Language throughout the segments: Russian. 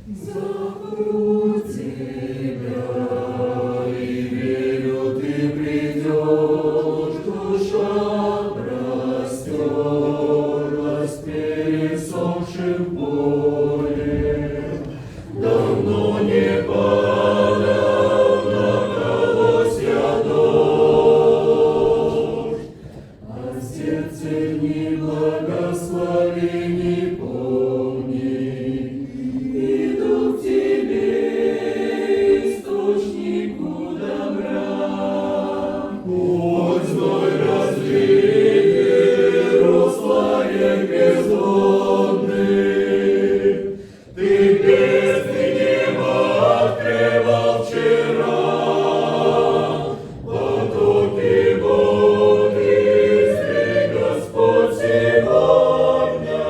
Зову тебя и верю, ты придешь, душа простерлась пересохшим полем. Давно не падал на колосья дождь, а сердце дни благословений помни. Иду к тебе, источнику добра. Пусть зной разлит русла рек бездонных. Ты бездны неба открывал вчера, потоки вод излей Господь сегодня.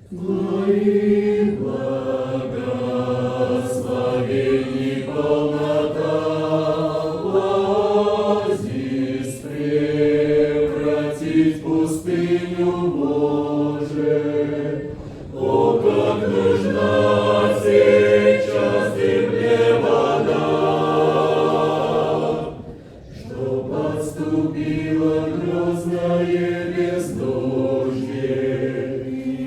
Твоих благословений полнота, оазис превратить в пустыню может. О, как нужна сейчас земле вода, чтоб отступило грозное бездождье.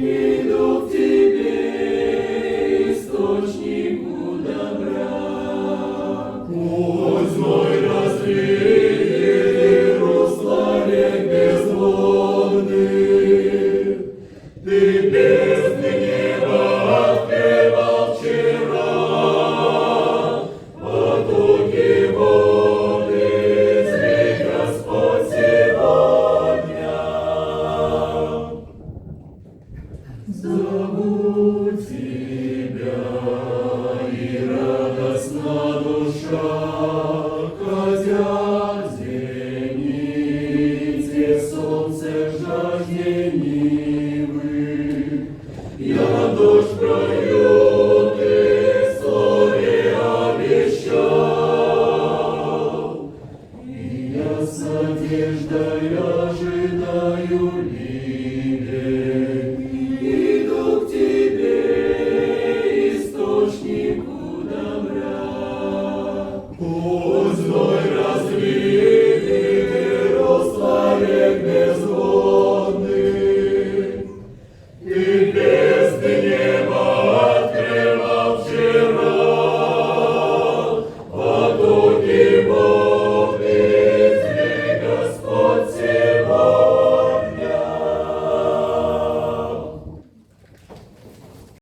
Иду к тебе, источнику добра. Пусть зной разлит русла рек безводных. Ты бездны неба открывал вчера, потоки вод излей Господь сегодня. Зову тебя, и радостна душа, хотя в зените солнце в жажде нивы. Я дождь пролью, ты в слове обещал, и я с надеждой ожидаю.